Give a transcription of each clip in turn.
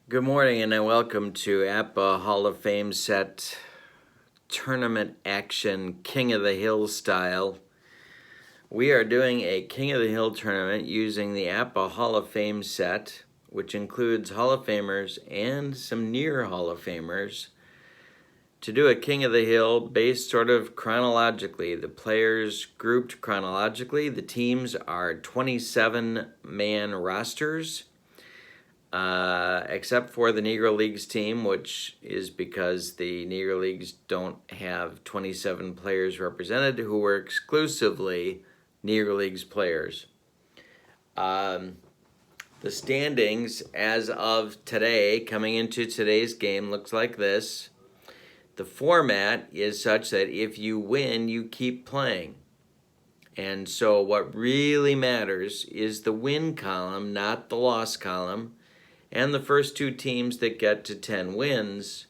Good morning and welcome to APBA Hall of Fame set tournament action King of the Hill style. We are doing a King of the Hill tournament using the APBA Hall of Fame set, which includes Hall of Famers and some near Hall of Famers, to do a King of the Hill based sort of chronologically. The players grouped chronologically. The teams are 27-man rosters. Except for the Negro Leagues team, which is because the Negro Leagues don't have 27 players represented who were exclusively Negro Leagues players. The standings as of today, coming into today's game, looks like this. The format is such that if you win, you keep playing. And so what really matters is the win column, not the loss column. And the first two teams that get to 10 wins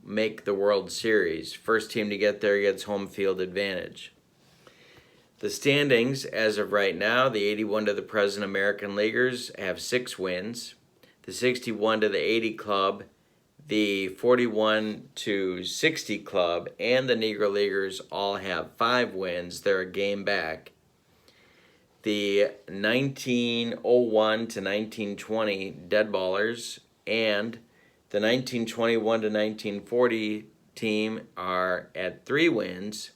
make the World Series. First team to get there gets home field advantage. The standings, as of right now, the 81 to the present American Leaguers have 6 wins. The 61 to the 80 club, the 41 to 60 club, and the Negro Leaguers all have 5 wins. They're a game back. The 1901 to 1920 Dead Ballers and the 1921 to 1940 team are at 3 wins.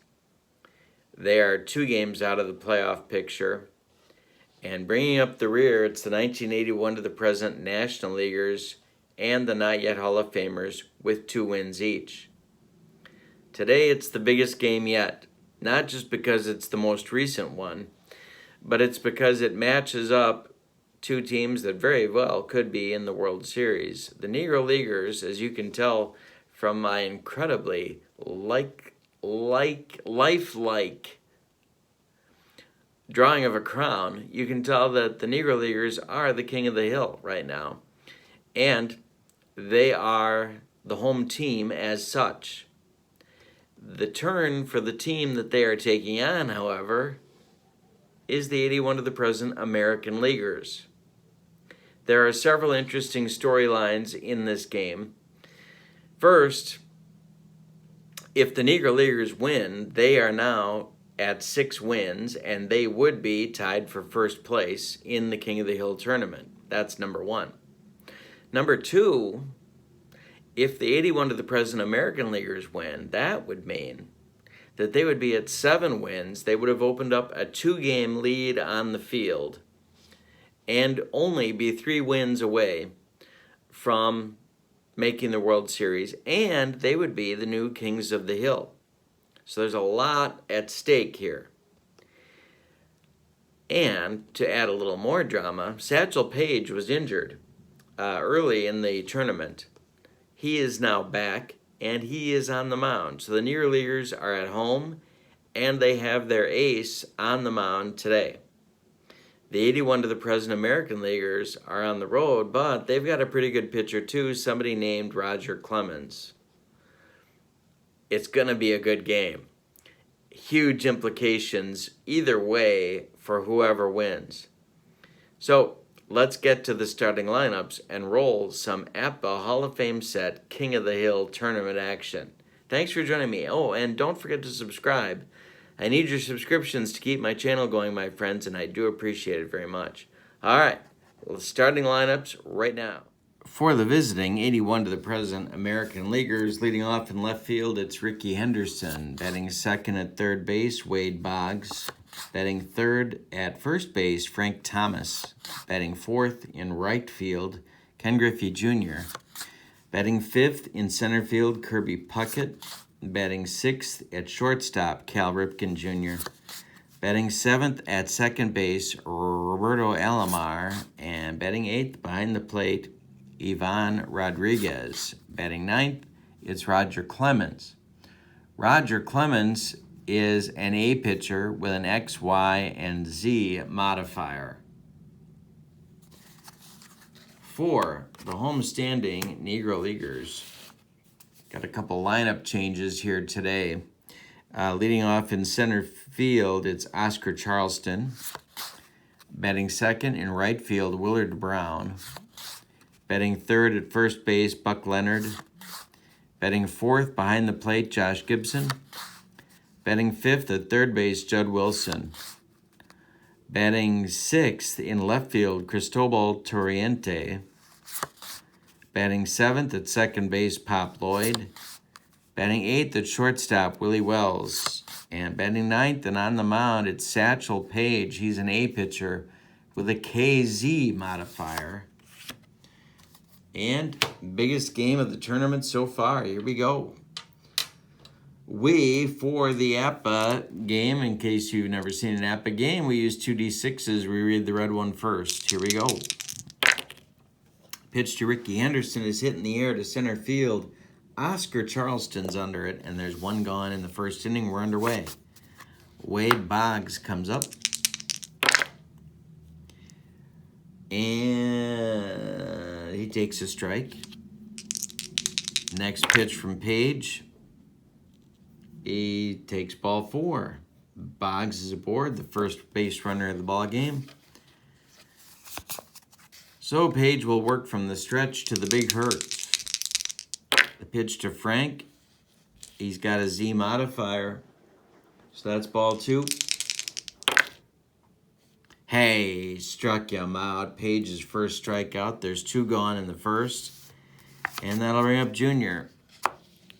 They are 2 games out of the playoff picture. And bringing up the rear, it's the 1981 to the present National Leaguers and the not yet Hall of Famers with 2 wins each. Today it's the biggest game yet, not just because it's the most recent one, but it's because it matches up 2 teams that very well could be in the World Series. The Negro Leaguers, as you can tell from my incredibly lifelike drawing of a crown, you can tell that the Negro Leaguers are the King of the Hill right now. And they are the home team as such. The turn for the team that they are taking on, however, is the 81 to the present American Leaguers. There are several interesting storylines in this game. First, if the Negro Leaguers win, they are now at 6 wins, and they would be tied for first place in the King of the Hill tournament. That's number 1. Number 2, if the 81 to the present American Leaguers win, that would mean that they would be at 7 wins. They would have opened up a 2-game lead on the field and only be 3 wins away from making the World Series, and they would be the new Kings of the Hill. So there's a lot at stake here. And to add a little more drama, Satchel Paige was injured early in the tournament. He is now back, and he is on the mound. So the Negro Leaguers are at home, and they have their ace on the mound today. The 81 to the present American Leaguers are on the road, but they've got a pretty good pitcher too, somebody named Roger Clemens. It's going to be a good game. Huge implications either way for whoever wins. So let's get to the starting lineups and roll some APBA Hall of Fame set King of the Hill tournament action. Thanks for joining me. Oh, and don't forget to subscribe. I need your subscriptions to keep my channel going, my friends, and I do appreciate it very much. All right, well, starting lineups right now. For the visiting 81 to the present American Leaguers, leading off in left field, it's Rickey Henderson. Batting second at third base, Wade Boggs. Batting third at first base, Frank Thomas. Batting fourth in right field, Ken Griffey Jr. Batting fifth in center field, Kirby Puckett. Batting sixth at shortstop, Cal Ripken Jr. Batting seventh at second base, Roberto Alomar. And batting eighth behind the plate, Ivan Rodriguez. Batting ninth, it's Roger Clemens. Roger Clemens is an A pitcher with an X, Y, and Z modifier. For the home-standing Negro Leaguers, got a couple lineup changes here today. Leading off in center field, it's Oscar Charleston. Batting second in right field, Willard Brown. Batting third at first base, Buck Leonard. Batting fourth behind the plate, Josh Gibson. Batting fifth at third base, Judd Wilson. Batting sixth in left field, Cristobal Torriente. Batting seventh at second base, Pop Lloyd. Batting eighth at shortstop, Willie Wells. And batting ninth and on the mound, it's Satchel Paige. He's an A pitcher with a KZ modifier. And biggest game of the tournament so far. Here we go. For the APBA game, in case you've never seen an APBA game, we use 2d6s. We read the red one first. Here we go. Pitch to Ricky Henderson is hit in the air to center field. Oscar Charleston's under it, and there's one gone in the first inning. We're underway. Wade Boggs comes up. And he takes a strike. Next pitch from Paige. He takes ball 4. Boggs is aboard, the first base runner of the ball game. So Paige will work from the stretch to the big hurt. The pitch to Frank. He's got a Z modifier. So that's ball 2. Hey, struck him out. Paige's first strikeout. There's 2 gone in the first. And that'll bring up Junior.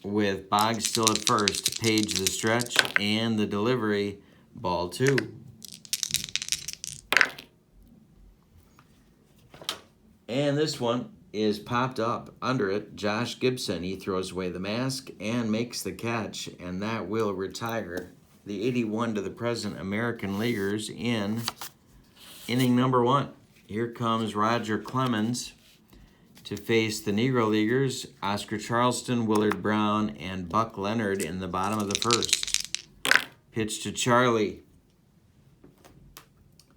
With Boggs still at first, Paige the stretch, and the delivery, ball 2. And this one is popped up. Under it, Josh Gibson. He throws away the mask and makes the catch, and that will retire the 81 to the present American Leaguers in inning number 1. Here comes Roger Clemens to face the Negro Leaguers, Oscar Charleston, Willard Brown, and Buck Leonard in the bottom of the first. Pitch to Charlie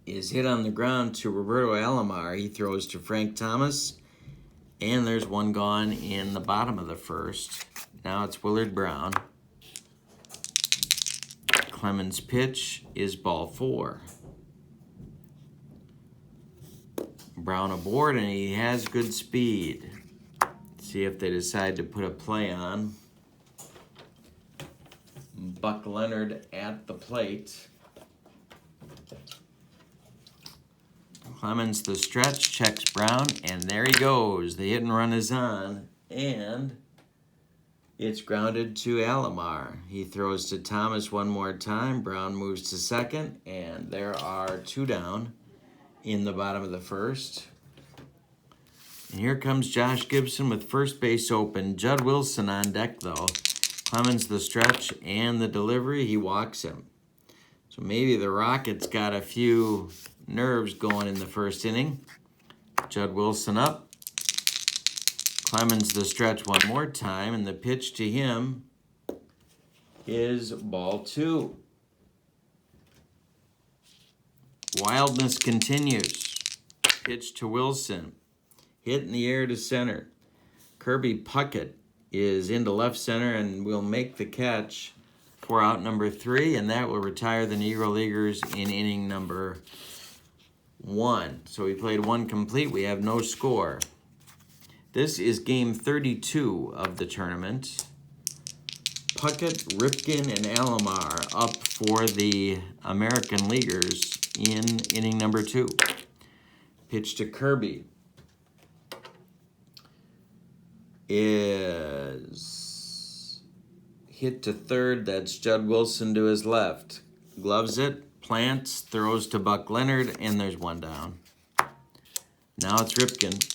is hit on the ground to Roberto Alomar. He throws to Frank Thomas, and there's one gone in the bottom of the first. Now it's Willard Brown. Clemens' pitch is ball 4. Brown aboard, and he has good speed. See if they decide to put a play on. Buck Leonard at the plate. Clemens the stretch, checks Brown, and there he goes. The hit and run is on, and it's grounded to Alomar. He throws to Thomas one more time. Brown moves to second, and there are 2 down in the bottom of the first. And here comes Josh Gibson with first base open. Judd Wilson on deck, though. Clemens the stretch and the delivery. He walks him. So maybe the Rockets got a few nerves going in the first inning. Judd Wilson up. Clemens the stretch one more time, and the pitch to him is ball 2. Wildness continues. Pitch to Wilson. Hit in the air to center. Kirby Puckett is into left center and will make the catch for out number 3, and that will retire the Negro Leaguers in inning number 1. So we played 1 complete. We have no score. This is game 32 of the tournament. Puckett, Ripken, and Alomar up for the American Leaguers in inning number 2. Pitch to Kirby is hit to third. That's Judd Wilson to his left. Gloves it, plants, throws to Buck Leonard, and there's 1 down. Now it's Ripken.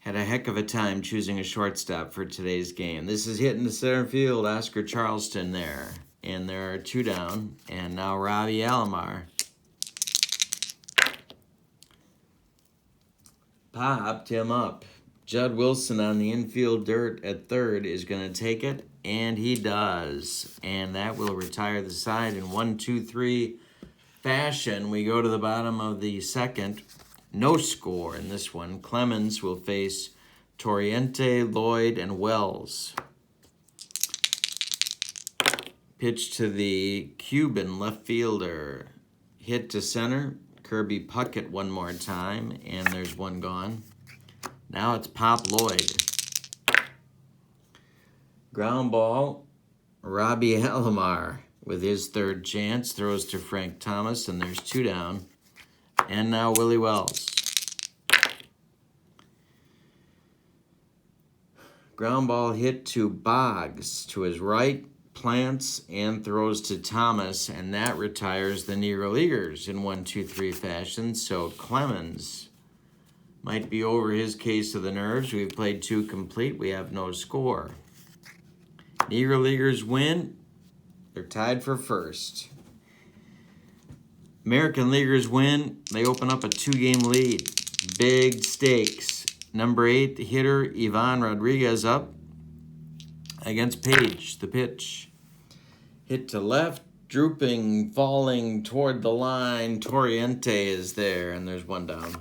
Had a heck of a time choosing a shortstop for today's game. This is hit into center field, Oscar Charleston there. And there are 2 down. And now Robbie Alomar popped him up. Judd Wilson on the infield dirt at third is going to take it, and he does. And that will retire the side in 1-2-3 fashion. We go to the bottom of the second. No score in this one. Clemens will face Torriente, Lloyd, and Wells. Pitch to the Cuban left fielder. Hit to center. Kirby Puckett one more time, and there's one gone. Now it's Pop Lloyd. Ground ball, Robbie Alomar with his third chance. Throws to Frank Thomas, and there's 2 down. And now Willie Wells. Ground ball hit to Boggs to his right, plants, and throws to Thomas, and that retires the Negro Leaguers in 1-2-3 fashion. So Clemens might be over his case of the nerves. We've played 2 complete. We have no score. Negro Leaguers win. They're tied for first. American Leaguers win. They open up a 2-game lead. Big stakes. Number 8 hitter Ivan Rodriguez up against Paige. The pitch. Hit to left. Drooping, falling toward the line. Torriente is there, and there's 1 down.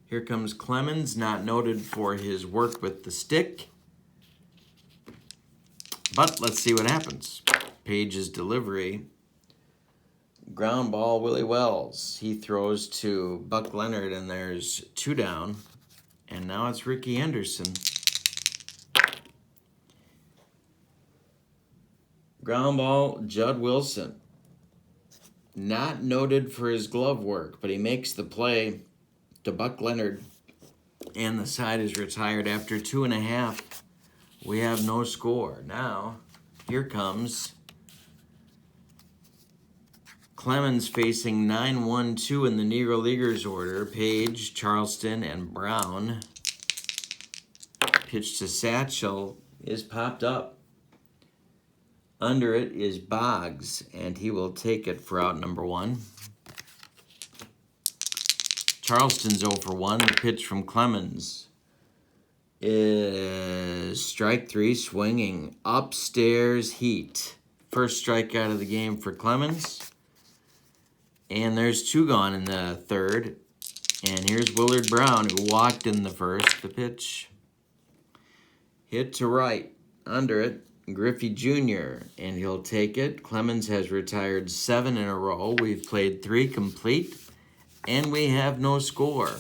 Here comes Clemens, not noted for his work with the stick. But let's see what happens. Paige's delivery. Ground ball, Willie Wells. He throws to Buck Leonard, and there's 2 down. And now it's Ricky Anderson. Ground ball, Judd Wilson. Not noted for his glove work, but he makes the play to Buck Leonard. And the side is retired after 2.5. We have no score. Now, here comes Clemens facing 9-1-2 in the Negro Leaguers order. Paige, Charleston, and Brown. Pitch to Satchel is popped up. Under it is Boggs, and he will take it for out number 1. Charleston's 0 for 1. The pitch from Clemens is strike 3, swinging upstairs heat. First strikeout of the game for Clemens. And there's 2 gone in the third. And here's Willard Brown, who walked in the first. The pitch hit to right. Under it, Griffey Jr., and he'll take it. Clemens has retired 7 in a row. We've played 3 complete, and we have no score.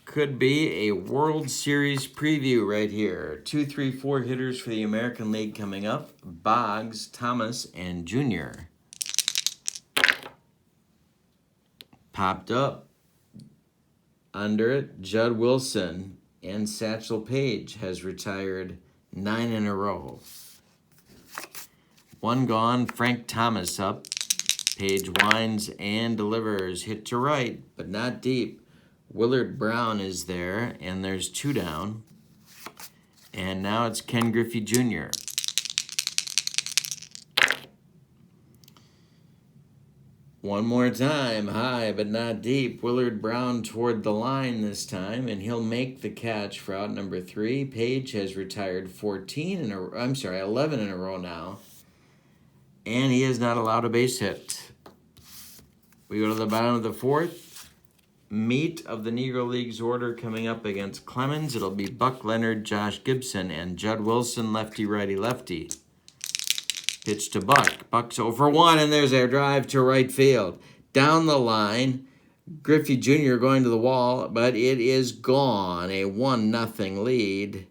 Could be a World Series preview right here. 2, 3, 4 hitters for the American League coming up. Boggs, Thomas, and Jr. Popped up. Under it, Judd Wilson and Satchel Paige has retired 9 in a row. 1 gone, Frank Thomas up. Paige winds and delivers. Hit to right, but not deep. Willard Brown is there, and there's 2 down. And now it's Ken Griffey Jr. One more time, high but not deep. Willard Brown toward the line this time, and he'll make the catch for out number 3. Paige has retired 11 in a row now, and he is not allowed a base hit. We go to the bottom of the 4th. Meat of the Negro Leagues order coming up against Clemens. It'll be Buck Leonard, Josh Gibson, and Judd Wilson, lefty, righty, lefty. Pitch to Buck. Buck's 0 for 1, and there's their drive to right field. Down the line, Griffey Jr. going to the wall, but it is gone. A 1-0 lead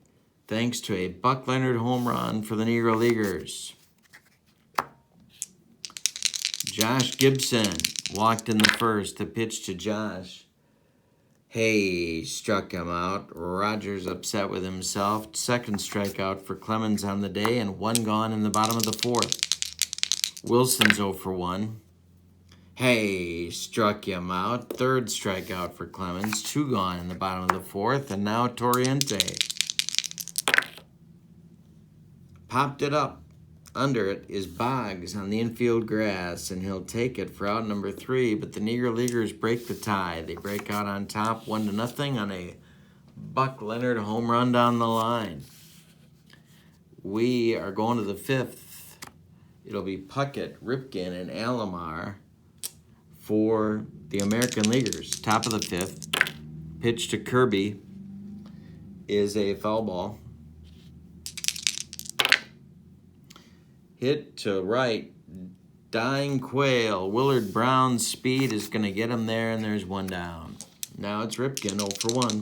thanks to a Buck Leonard home run for the Negro Leaguers. Josh Gibson walked in the first. The pitch to Josh. Hay struck him out. Rogers upset with himself. Second strikeout for Clemens on the day, and 1 gone in the bottom of the 4th. Wilson's 0 for 1. Hay struck him out. Third strikeout for Clemens. 2 gone in the bottom of the 4th, and now Torriente popped it up. Under it is Boggs on the infield grass, and he'll take it for out number 3. But the Negro Leaguers break the tie. They break out on top 1-0 on a Buck Leonard home run down the line. We are going to the 5th. It'll be Puckett, Ripken, and Alomar for the American Leaguers. Top of the 5th. Pitch to Kirby is a foul ball. Hit to right. Dying Quail. Willard Brown's speed is going to get him there, and there's one down. Now it's Ripken, 0 for 1.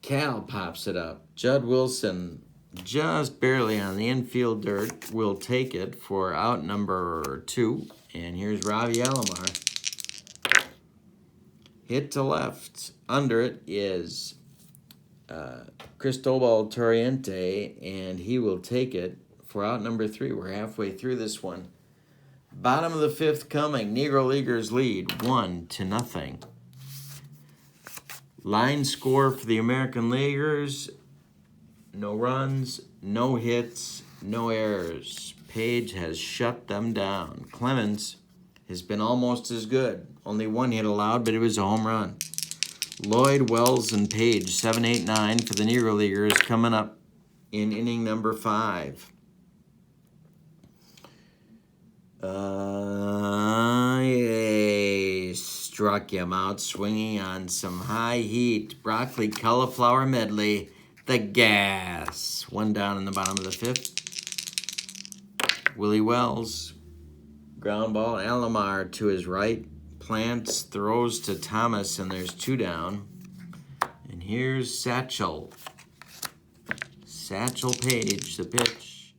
Cal pops it up. Judd Wilson, just barely on the infield dirt, will take it for out number 2. And here's Robbie Alomar. Hit to left. Under it is Cristobal Torriente, and he will take it for out number 3. We're halfway through this one. Bottom of the 5th coming. Negro Leaguers lead 1-0. Line score for the American Leaguers: no runs, no hits, no errors. Paige has shut them down. Clemens has been almost as good. Only 1 hit allowed, but it was a home run. Lloyd, Wells, and Paige, 7, 8, 9 for the Negro Leaguers, coming up in inning number 5. Struck him out swinging on some high heat. Broccoli cauliflower medley. The gas. 1 down in the bottom of the 5th. Willie Wells. Ground ball. Alomar to his right. Plants, throws to Thomas, and there's 2 down. And here's Satchel. Satchel Paige, the pitch.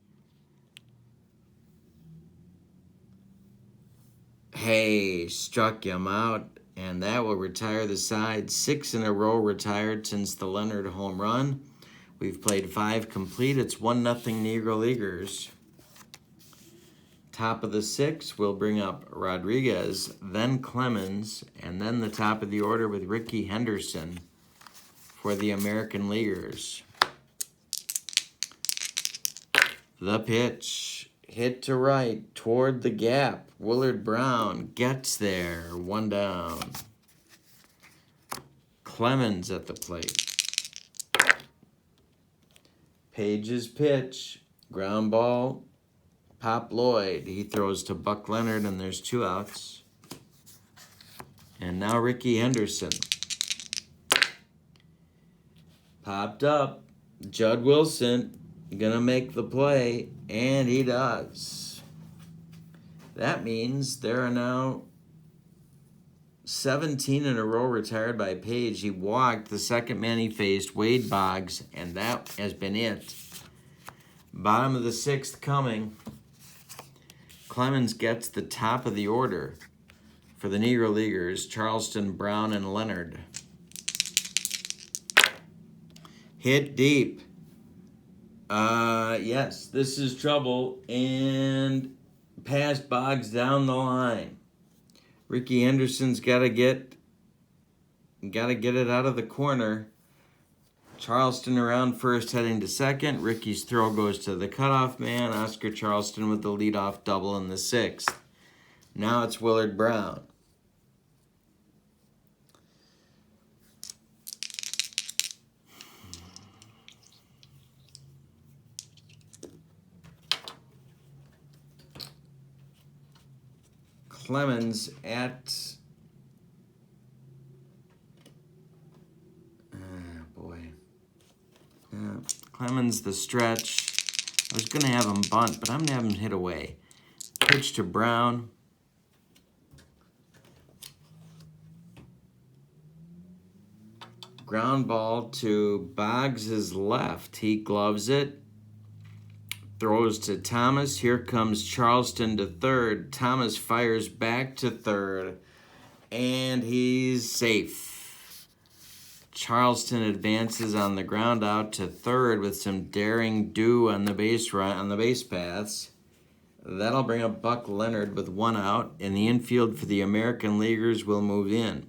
Hey, struck him out, and that will retire the side. 6 in a row retired since the Leonard home run. We've played 5 complete. It's 1-0 Negro Leaguers. Top of the 6th, we'll bring up Rodriguez, then Clemens, and then the top of the order with Ricky Henderson for the American Leaguers. The pitch, hit to right, toward the gap. Willard Brown gets there, 1 down. Clemens at the plate. Paige's pitch, ground ball. Pop Lloyd, he throws to Buck Leonard, and there's 2 outs. And now Ricky Henderson. Popped up. Judd Wilson gonna make the play, and he does. That means there are now 17 in a row retired by Paige. He walked the second man he faced, Wade Boggs, and that has been it. Bottom of the 6th coming. Clemens gets the top of the order for the Negro Leaguers, Charleston, Brown, and Leonard. Hit deep. Yes, this is trouble, and past Boggs down the line. Ricky Henderson's got to get it out of the corner. Charleston around first, heading to second. Ricky's throw goes to the cutoff man. Oscar Charleston with the leadoff double in the 6th. Now it's Willard Brown. Clemens at... Clemens the stretch. I was going to have him bunt, but I'm going to have him hit away. Pitch to Brown. Ground ball to Boggs' left. He gloves it. Throws to Thomas. Here comes Charleston to third. Thomas fires back to third. And he's safe. Charleston advances on the ground out to third with some daring do on the base paths. That'll bring up Buck Leonard with 1 out, and the infield for the American Leaguers will move in.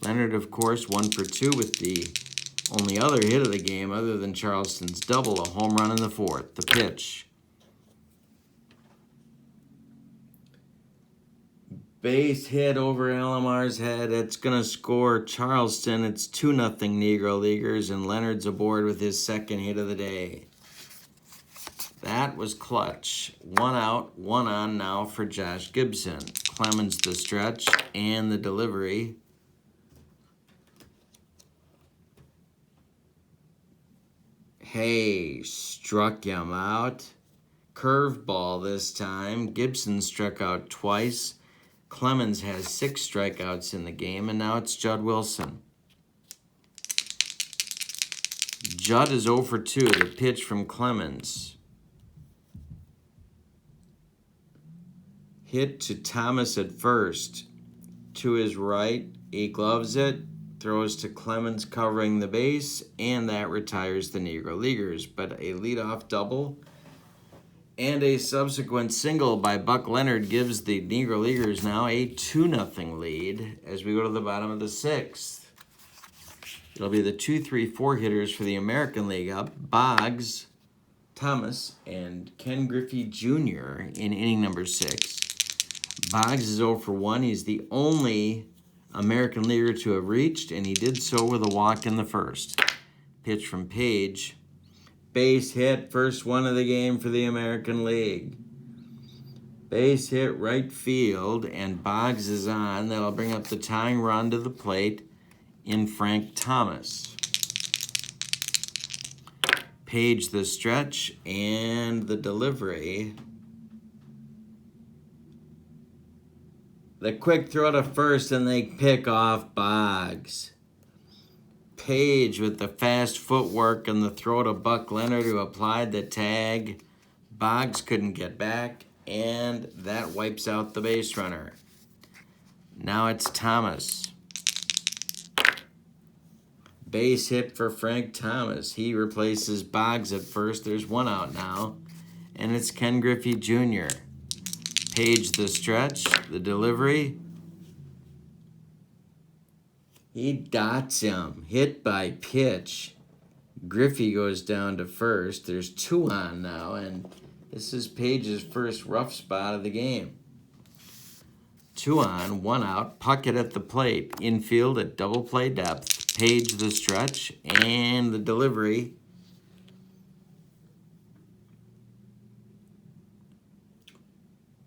Leonard, of course, 1 for 2 with the only other hit of the game other than Charleston's double, a home run in the 4th. The pitch. Base hit over Alomar's head. It's going to score Charleston. It's 2-0 Negro Leaguers, and Leonard's aboard with his 2nd hit of the day. That was clutch. 1 out, 1 on now for Josh Gibson. Clemens the stretch and the delivery. Hey, struck him out. Curveball this time. Gibson struck out twice. Clemens has 6 strikeouts in the game, and now it's Judd Wilson. Judd is 0 for 2. The pitch from Clemens. Hit to Thomas at first. To his right, he gloves it, throws to Clemens covering the base, and that retires the Negro Leaguers. But a leadoff double and a subsequent single by Buck Leonard gives the Negro Leaguers now a 2-0 lead as we go to the bottom of the 6th. It'll be the 2-3-4 hitters for the American League up. Boggs, Thomas, and Ken Griffey Jr. in inning number 6. Boggs is 0 for 1. He's the only American Leaguer to have reached, and he did so with a walk in the first. Pitch from Paige. Base hit, first one of the game for the American League. Base hit right field, and Boggs is on. That'll bring up the tying run to the plate in Frank Thomas. Paige the stretch and the delivery. The quick throw to first, and they pick off Boggs. Paige with the fast footwork and the throw to Buck Leonard, who applied the tag. Boggs couldn't get back, and that wipes out the base runner. Now it's Thomas. Base hit for Frank Thomas. He replaces Boggs at first. There's 1 out now, and it's Ken Griffey Jr. Paige the stretch, the delivery. He dots him. Hit by pitch. Griffey goes down to first. There's 2 on now, and this is Paige's first rough spot of the game. 2 on, 1 out. Puckett at the plate. Infield at double play depth. Paige the stretch and the delivery.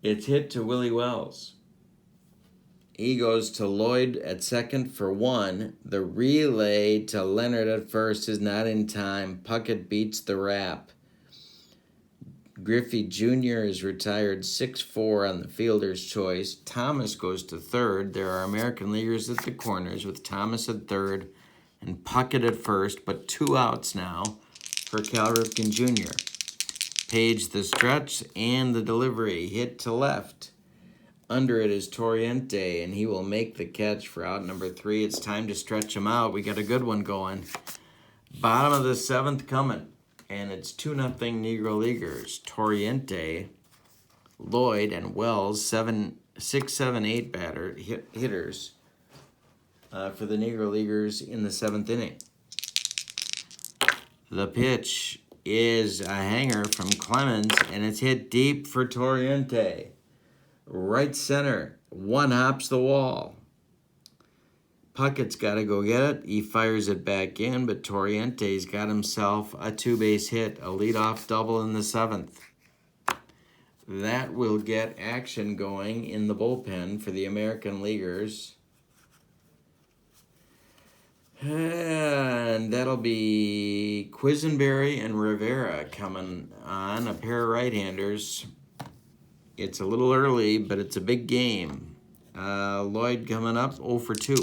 It's hit to Willie Wells. He goes to Lloyd at second for 1. The relay to Leonard at first is not in time. Puckett beats the wrap. Griffey Jr. is retired 6-4 on the fielder's choice. Thomas goes to third. There are American Leaguers at the corners with Thomas at third and Puckett at first, but 2 outs now for Cal Ripken Jr. Paige the stretch and the delivery. Hit to left. Under it is Torriente, and he will make the catch for out number 3. It's time to stretch him out. We got a good one going. Bottom of the 7th coming, and it's 2-0 Negro Leaguers. Torriente, Lloyd, and Wells, 6, 7, 8 hitters for the Negro Leaguers in the 7th inning. The pitch is a hanger from Clemens, and it's hit deep for Torriente. Right center, 1 hops the wall. Puckett's got to go get it. He fires it back in, but Torriente's got himself a 2-base hit, a leadoff double in the 7th. That will get action going in the bullpen for the American Leaguers. And that'll be Quisenberry and Rivera coming on, a pair of right-handers. It's a little early, but it's a big game. Lloyd coming up 0 for 2.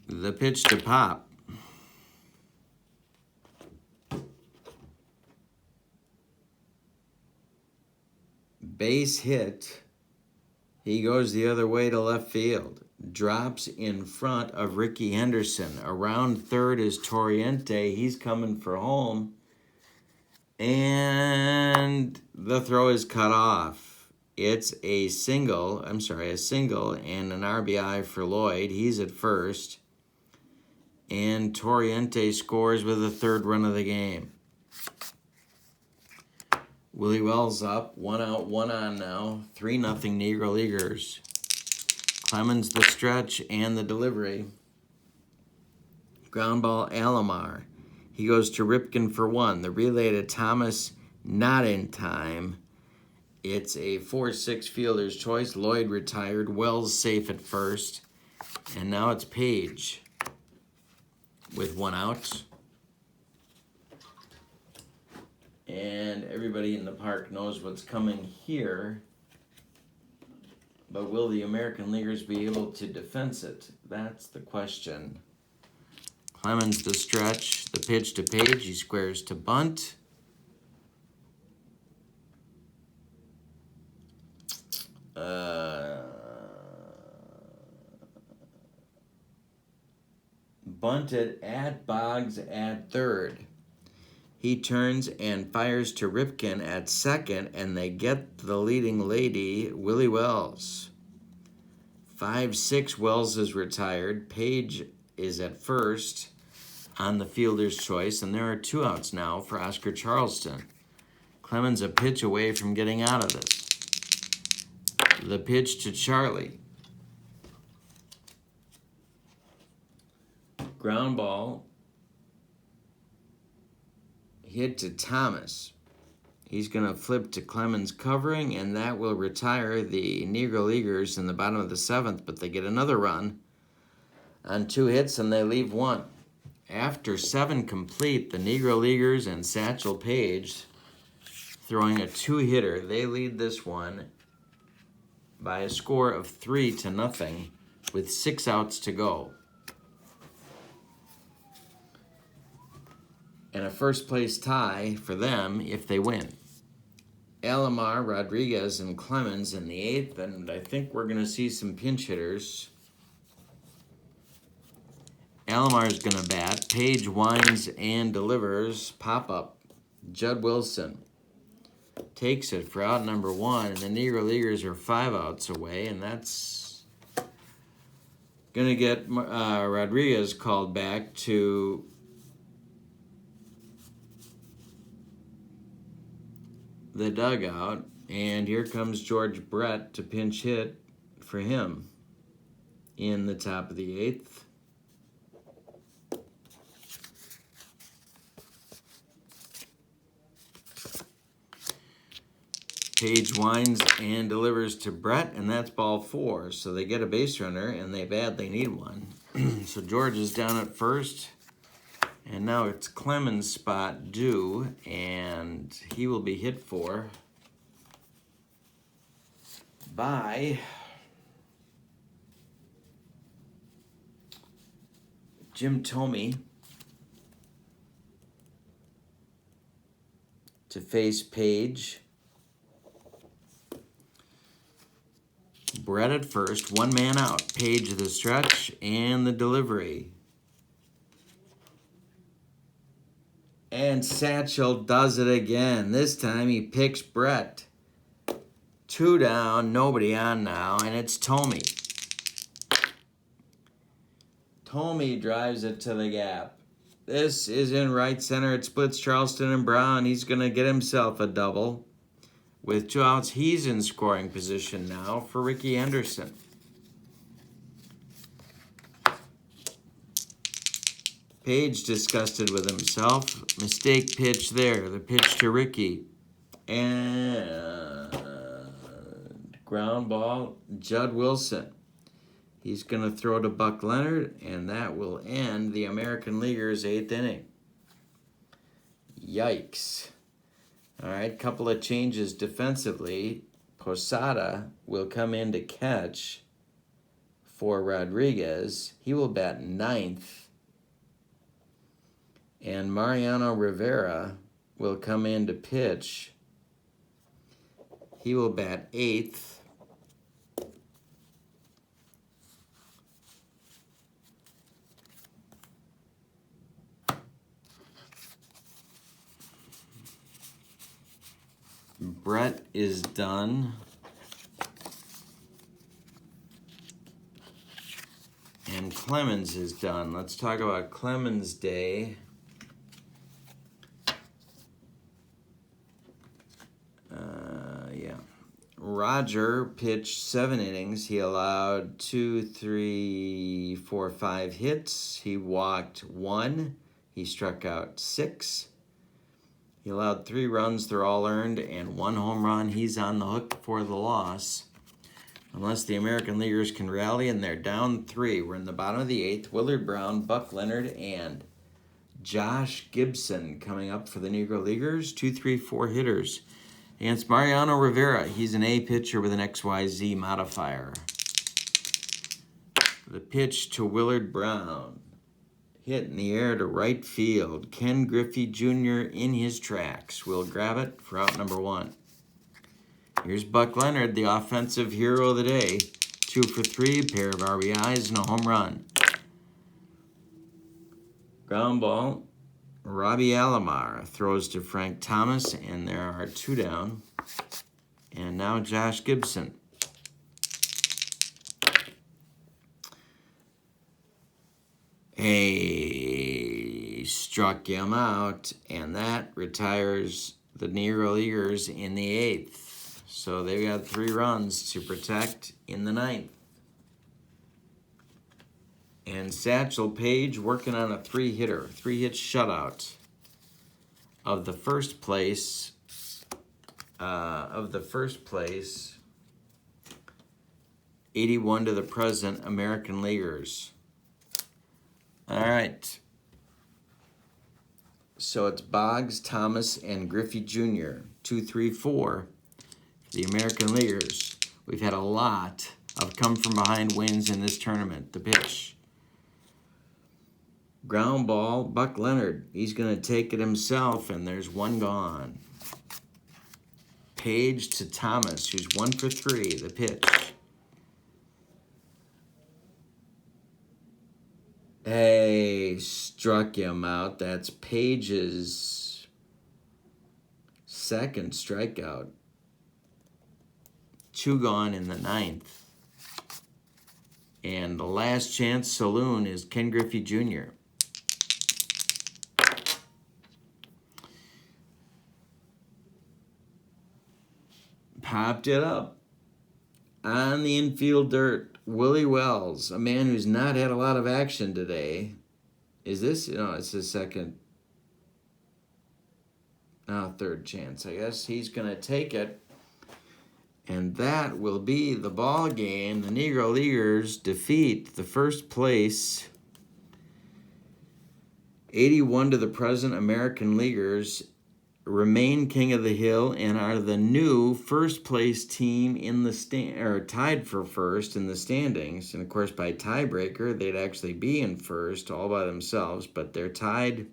The pitch to Pop. Base hit. He goes the other way to left field. Drops in front of Ricky Henderson. Around third is Torriente. He's coming for home. And the throw is cut off. It's a single and an RBI for Lloyd. He's at first. And Torriente scores with the 3rd run of the game. Willie Wells up, 1 out, 1 on now. 3-0 Negro Leaguers. Clemens the stretch and the delivery. Ground ball Alomar. He goes to Ripken for 1. The relay to Thomas, not in time. It's a 4-6 fielder's choice. Lloyd retired. Wells safe at first. And now it's Paige with 1 out. And everybody in the park knows what's coming here. But will the American Leaguers be able to defense it? That's the question. Clemens the stretch. The pitch to Paige. He squares to bunt. Bunted at Boggs at third. He turns and fires to Ripken at second, and they get the leading lady, Willie Wells. 5-6, Wells is retired. Paige is at first on the fielder's choice, and there are 2 outs now for Oscar Charleston. Clemens a pitch away from getting out of this. The pitch to Charlie. Ground ball hit to Thomas. He's going to flip to Clemens covering, and that will retire the Negro Leaguers in the bottom of the 7th, but they get another run on 2 hits, and they leave 1. After 7 complete, the Negro Leaguers and Satchel Paige throwing a 2-hitter. They lead this one by a score of 3-0 with 6 outs to go. And a first-place tie for them if they win. Alomar, Rodriguez, and Clemens in the 8th, and I think we're going to see some pinch hitters. Alomar's going to bat. Paige winds and delivers. Pop-up. Judd Wilson takes it for out number 1, and the Negro Leaguers are 5 outs away, and that's going to get Rodriguez called back to the dugout, and here comes George Brett to pinch hit for him in the top of the 8th. Paige winds and delivers to Brett, and that's ball 4. So they get a base runner, and they badly need one. So George is down at first, and now it's Clemens' spot due, and he will be hit for by Jim Thome to face Paige. Brett at first, 1 man out. Paige the stretch and the delivery. And Satchel does it again. This time he picks Brett. 2 down, nobody on now, and it's Thome. Thome drives it to the gap. This is in right center. It splits Charleston and Brown. He's going to get himself a double. With 2 outs, he's in scoring position now for Ricky Henderson. Paige disgusted with himself. Mistake pitch there. The pitch to Ricky. And ground ball, Judd Wilson. He's going to throw to Buck Leonard, and that will end the American Leaguers' 8th inning. Yikes. All right, couple of changes defensively. Posada will come in to catch for Rodriguez. He will bat 9th. And Mariano Rivera will come in to pitch. He will bat 8th. Brett is done. And Clemens is done. Let's talk about Clemens Day. Roger pitched 7 innings. He allowed 2, 3, 4, 5 hits. He walked 1. He struck out 6. He allowed 3 runs, they're all earned, and 1 home run. He's on the hook for the loss. Unless the American Leaguers can rally, and they're down 3. We're in the bottom of the 8th. Willard Brown, Buck Leonard, and Josh Gibson coming up for the Negro Leaguers. 2, 3, 4 hitters. Against Mariano Rivera, he's an A pitcher with an XYZ modifier. The pitch to Willard Brown. Hit in the air to right field. Ken Griffey Jr. in his tracks. We'll grab it for out number 1. Here's Buck Leonard, the offensive hero of the day. 2 for 3, pair of RBIs and a home run. Ground ball. Robbie Alomar throws to Frank Thomas, and there are 2 down. And now Josh Gibson. Hey, struck him out, and that retires the Negro Leaguers in the 8th. So they've got 3 runs to protect in the 9th. And Satchel Paige working on a 3-hitter, 3-hit shutout of the first place. 81 to the present American Leaguers. All right. So it's Boggs, Thomas, and Griffey Jr. 2, 3, 4 for the American Leaguers. We've had a lot of come-from-behind wins in this tournament. The pitch. Ground ball, Buck Leonard. He's going to take it himself, and there's 1 gone. Paige to Thomas, who's 1 for 3. The pitch. Hey, struck him out. That's Paige's 2nd strikeout. 2 gone in the 9th. And the last chance saloon is Ken Griffey Jr. Popped it up on the infield dirt. Willie Wells, a man who's not had a lot of action today. Is this? No, it's his 2nd. No, 3rd chance. I guess he's going to take it. And that will be the ball game. The Negro Leaguers defeat the first place 81 to the present American Leaguers, remain king of the hill, and are the new first place team in the or tied for first in the standings. And of course, by tiebreaker, they'd actually be in first all by themselves, but they're tied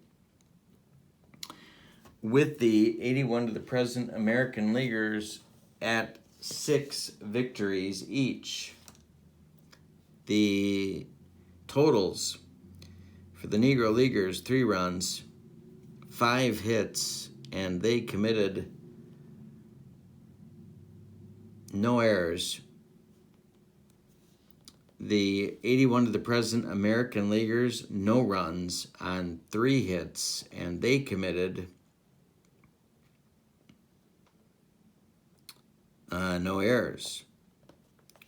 with the 81 to the present American Leaguers at 6 victories each. The totals for the Negro Leaguers: 3 runs, 5 hits, and they committed no errors. The 81 to the present American Leaguers, no runs on 3 hits, and they committed no errors.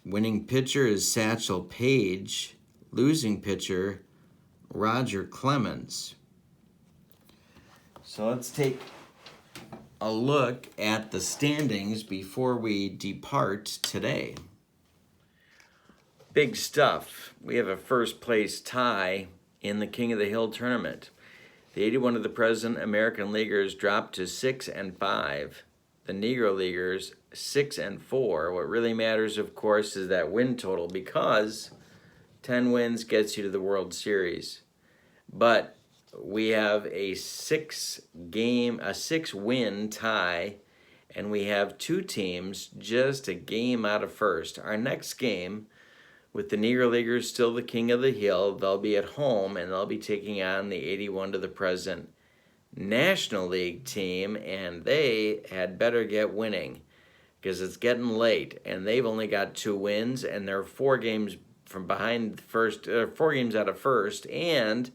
Winning pitcher is Satchel Paige. Losing pitcher, Roger Clemens. So let's take a look at the standings before we depart today. Big stuff. We have a first place tie in the King of the Hill tournament. The 81 of the present American Leaguers dropped to 6-5. The Negro Leaguers 6-4. What really matters, of course, is that win total, because 10 wins gets you to the World Series. But we have a 6-win tie, and we have 2 teams just a game out of first. Our next game, with the Negro Leaguers still the king of the hill, they'll be at home, and they'll be taking on the 81 to the present National League team, and they had better get winning, because it's getting late, and they've only got 2 wins, and they're 4 games from behind first, 4 games out of first, and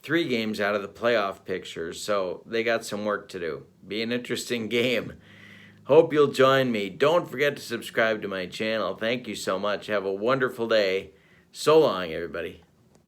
3 games out of the playoff picture. So they got some work to do. Be an interesting game. Hope you'll join me. Don't forget to subscribe to my channel. Thank you so much. Have a wonderful day. So long, everybody.